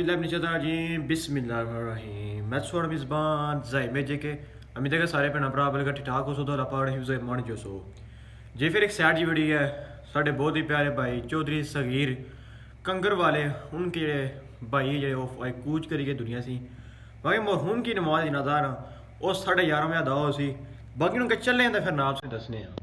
بالله من الشیطان الرجیم بسم اللہ الرحمن الرحیم میں سوڑ میزبان زائی میں جے کے امید ہے کہ سارے پہنا برا بلکہ ٹھیک ٹھاک ہو سو تو اللہ پاک حفظ مان جو سو جی پھر ایک سیڈ جی ویڈیو ہے ساڑھے بہت ہی پیارے بھائی چودھری صغیر کنگر والے ان کے بھائی جڑے وہ کوچ کری کے دنیا سی باقی مرحوم کی نماز جنازہ نا وہ 11:30 میں ادا ہو سی باقی ان کے چلے ہیں تو پھر نام سے دسنے ہیں.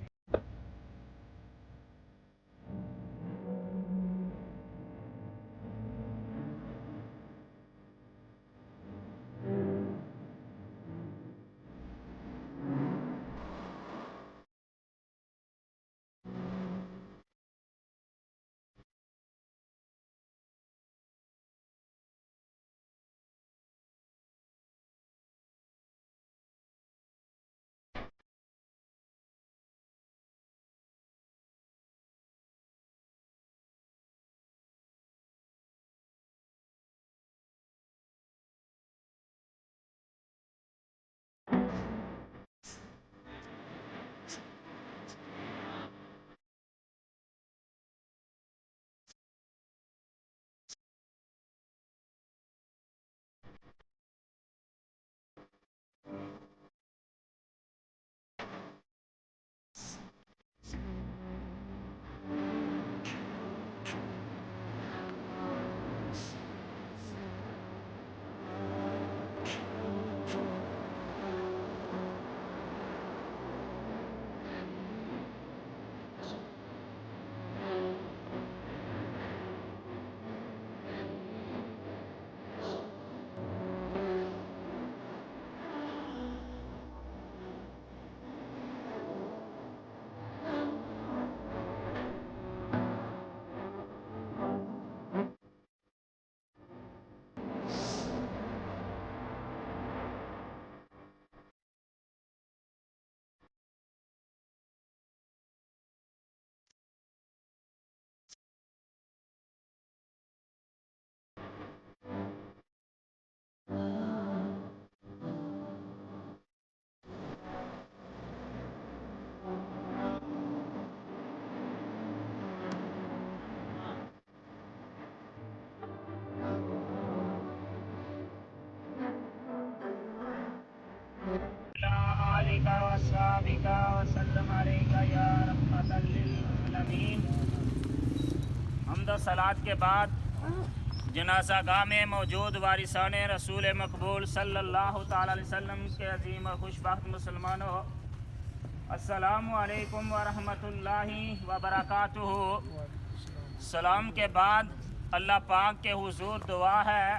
حمد و صلات کے بعد جنازہ گاہ میں موجود وارثان رسول مقبول صلی اللہ تعالی علیہ وسلم کے عظیم و خوشبخت مسلمانوں، السلام علیکم ورحمۃ اللہ وبرکاتہ. سلام کے بعد اللہ پاک کے حضور دعا ہے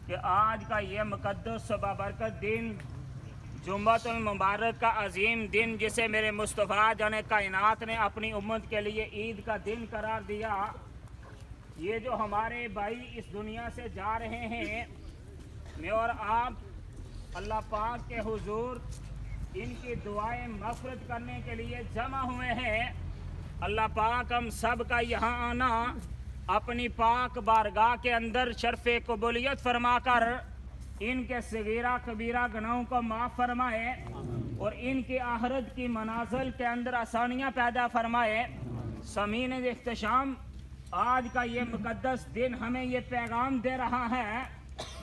کہ آج کا یہ مقدس و بابرکت دن، جمعۃ المبارک کا عظیم دن، جسے میرے مصطفیٰ جان کائنات نے اپنی امت کے لیے عید کا دن قرار دیا، یہ جو ہمارے بھائی اس دنیا سے جا رہے ہیں، میں اور آپ اللہ پاک کے حضور ان کی دعائیں مغفرت کرنے کے لیے جمع ہوئے ہیں. اللہ پاک ہم سب کا یہاں آنا اپنی پاک بارگاہ کے اندر شرف قبولیت فرما کر ان کے صغیرہ کبیرہ گناہوں کو معاف فرمائے اور ان کی آخرت کی منازل کے اندر آسانیاں پیدا فرمائے. سامعین احتشام، آج کا یہ مقدس دن ہمیں یہ پیغام دے رہا ہے.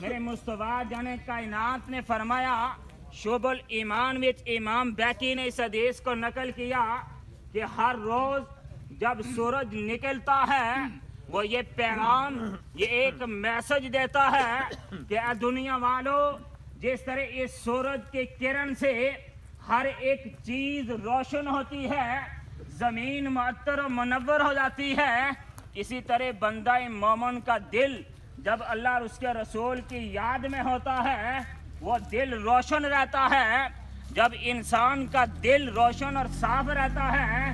میرے مصطفیٰ جان کائنات نے فرمایا، شعب الایمان وچ امام بیکی نے اس حدیث کو نقل کیا کہ ہر روز جب سورج نکلتا ہے وہ یہ پیغام، یہ ایک میسج دیتا ہے کہ اے دنیا والوں، جس طرح اس سورج کی کرن سے ہر ایک چیز روشن ہوتی ہے، زمین معطر و منور ہو جاتی ہے، اسی طرح بندہ مومن کا دل جب اللہ اور اس کے رسول کی یاد میں ہوتا ہے وہ دل روشن رہتا ہے. جب انسان کا دل روشن اور صاف رہتا ہے،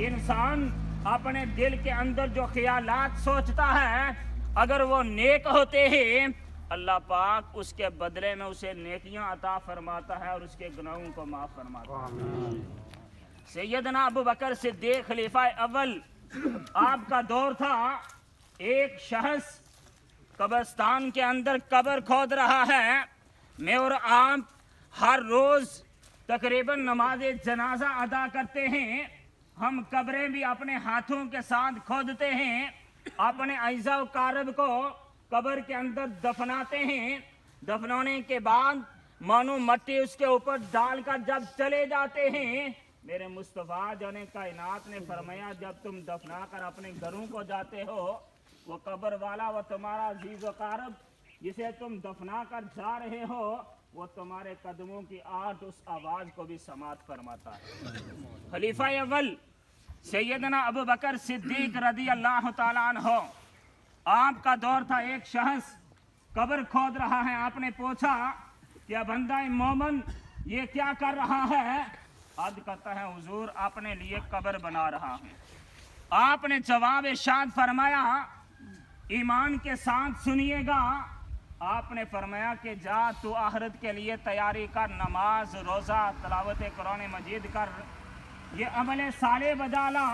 انسان اپنے دل کے اندر جو خیالات سوچتا ہے اگر وہ نیک ہوتے ہیں، اللہ پاک اس کے بدلے میں اسے نیکیاں عطا فرماتا ہے اور اس کے گناہوں کو معاف فرماتا ہے. سیدنا ابو بکر صدیق خلیفہ اول، آپ کا دور تھا، ایک شخص قبرستان کے اندر قبر کھود رہا ہے. میں اور آپ ہر روز تقریباً نماز جنازہ ادا کرتے ہیں، ہم قبریں بھی اپنے ہاتھوں کے ساتھ کھودتے ہیں، اپنے اعزاء و اقارب کو قبر کے اندر دفناتے ہیں. دفنانے کے بعد مانو مٹی اس کے اوپر ڈال کر جب چلے جاتے ہیں, میرے مصطفیٰ جان کائنات نے فرمایا جب تم دفنا کر اپنے گھروں کو جاتے ہو, وہ قبر والا وہ تمہارا عزیز و قارب جسے تم دفنا کر جا رہے ہو, وہ تمہارے قدموں کی آہٹ اس آواز کو بھی سماعت فرماتا ہے. خلیفہ اول سیدنا ابو بکر صدیق رضی اللہ تعالیٰ عنہ, آپ کا دور تھا. ایک شخص قبر کھود رہا ہے. آپ نے پوچھا کہ بندہ مومن یہ کیا کر رہا ہے؟ عرض کرتا ہے حضور اپنے لیے قبر بنا رہا ہوں. آپ نے جواب ارشاد فرمایا ایمان کے ساتھ سنیے گا. آپ نے فرمایا کہ جا تو آخرت کے لیے تیاری کر, نماز روزہ تلاوت قرآن مجید کر, یہ عمل صالح بجا لا.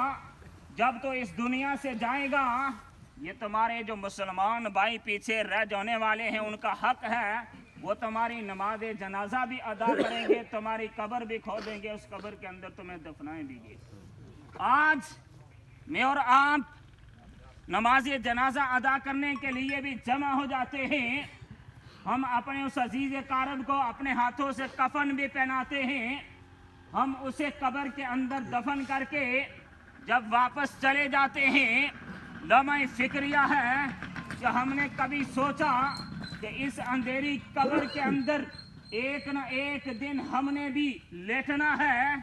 جب تو اس دنیا سے جائے گا, یہ تمہارے جو مسلمان بھائی پیچھے رہ جانے والے ہیں ان کا حق ہے, وہ تمہاری نماز جنازہ بھی ادا کریں گے, تمہاری قبر بھی کھودیں گے, اس قبر کے اندر تمہیں دفنائیں بھی گے. آج میں اور آپ نماز جنازہ ادا کرنے کے لیے بھی جمع ہو جاتے ہیں. ہم اپنے اس عزیز قارب کو اپنے ہاتھوں سے کفن بھی پہناتے ہیں. ہم اسے قبر کے اندر دفن کر کے جب واپس چلے جاتے ہیں, لمحہ فکریہ ہے کہ ہم نے کبھی سوچا کہ اس اندھیری قبر کے اندر ایک نہ ایک دن ہم نے بھی لیٹنا ہے,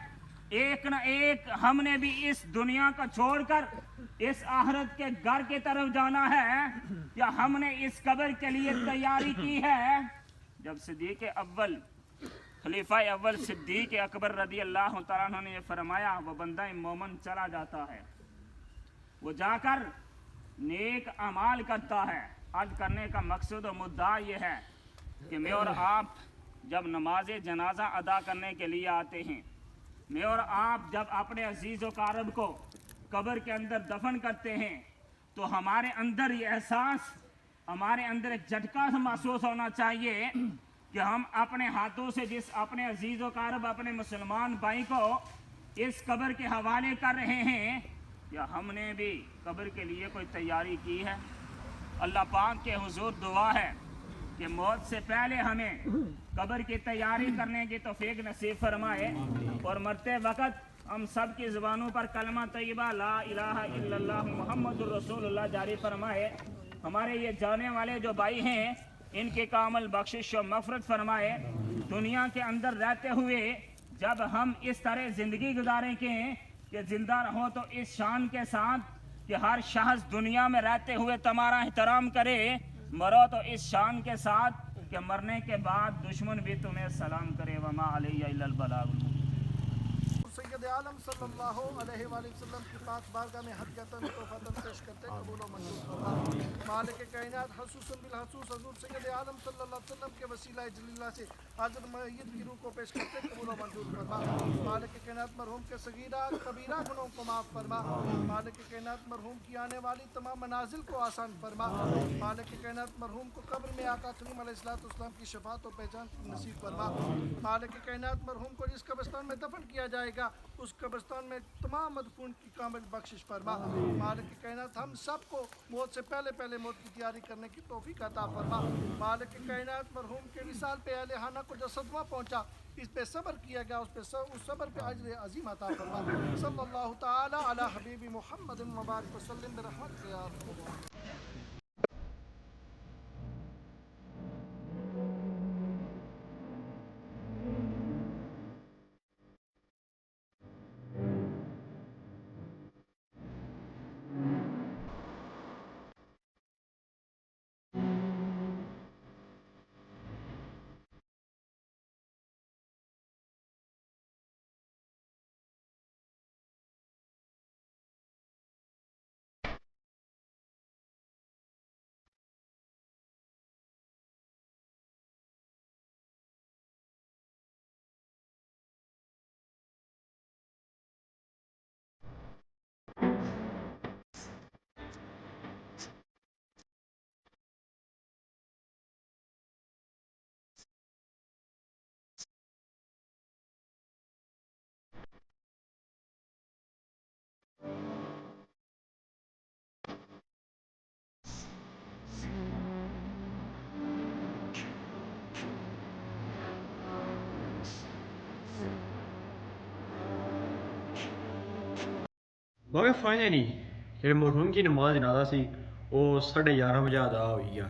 ایک نہ ایک ہم نے بھی اس دنیا کو چھوڑ کر اس آخرت کے گھر کی طرف جانا ہے, کیا ہم نے اس قبر کے لیے تیاری کی ہے؟ جب صدیق اول خلیفہ اول صدیق اکبر رضی اللہ تعالیٰ عنہ نے یہ فرمایا, وہ بندہ مومن چلا جاتا ہے, وہ جا کر نیک اعمال کرتا ہے. عرض کرنے کا مقصد و مدعا یہ ہے کہ میں اور آپ جب نماز جنازہ ادا کرنے کے لیے آتے ہیں, میں اور آپ جب اپنے عزیز و قارب کو قبر کے اندر دفن کرتے ہیں, تو ہمارے اندر یہ احساس, ہمارے اندر ایک جھٹکا محسوس ہونا چاہیے کہ ہم اپنے ہاتھوں سے جس اپنے عزیز و قارب اپنے مسلمان بھائی کو اس قبر کے حوالے کر رہے ہیں, یا ہم نے بھی قبر کے لیے کوئی تیاری کی ہے؟ اللہ پاک کے حضور دعا ہے کہ موت سے پہلے ہمیں قبر کی تیاری کرنے کی توفیق نصیب فرمائے, اور مرتے وقت ہم سب کی زبانوں پر کلمہ طیبہ لا الہ الا اللہ محمد الرسول اللہ جاری فرمائے. ہمارے یہ جانے والے جو بھائی ہیں ان کے کامل بخشش و مغفرت فرمائے. دنیا کے اندر رہتے ہوئے جب ہم اس طرح زندگی گزاریں کہ زندہ رہو تو اس شان کے ساتھ کہ ہر شخص دنیا میں رہتے ہوئے تمہارا احترام کرے, مرو تو اس شان کے ساتھ کہ مرنے کے بعد دشمن بھی تمہیں سلام کرے. وما علیہ الا البلاغ. سید عالم صلی اللہ علیہ وآلہ وسلم کی پاک بارگاہ میں حقیقتاً توفاتاً پیش کرتے قبول و منظور فرما. مالک کائنات خصوصاً بالخصوص حضور سید عالم صلی اللہ علیہ وسلم کے وسیلہ جلیلہ سے حاضر میت کی روح کو پیش کرتے قبول و منظور فرما. مالک کائنات مرحوم کے صغیرہ کبیرہ گناہوں کو معاف فرما. مالک کائنات مرحوم کی آنے والی تمام منازل کو آسان فرما. مالک کائنات مرحوم کو قبر میں آقا کریم علیہ السلام کی شفاعت و پہچان نصیب فرما. مالک کائنات مرحوم کو جس قبرستان میں دفن کیا جائے گا اس قبرستان میں تمام مدفون کی کامل بخشش فرما. مالک کائنات ہم سب کو موت سے پہلے موت کی تیاری کرنے کی توفیق عطا فرما. مالک کائنات مرحوم کے وصال پہ اہل خانہ کو جو صدمہ پہنچا, اس پہ صبر کیا گیا, اس صبر پہ اجر عظیم عطا فرما. صلی اللہ تعالی علی حبیب محمد مبارک وسلم برحمتک یا رب. ਬਾਕੀ ਫਾਈਨਲੀ ਜਿਹੜੇ ਮਰਹੂਮ ਦੀ ਨਮਾਜ਼ ਜਨਾਜ਼ਾ ਸੀ ਉਹ 11:30 ਵਜੇ ਅਦਾ ਹੋਈ ਆ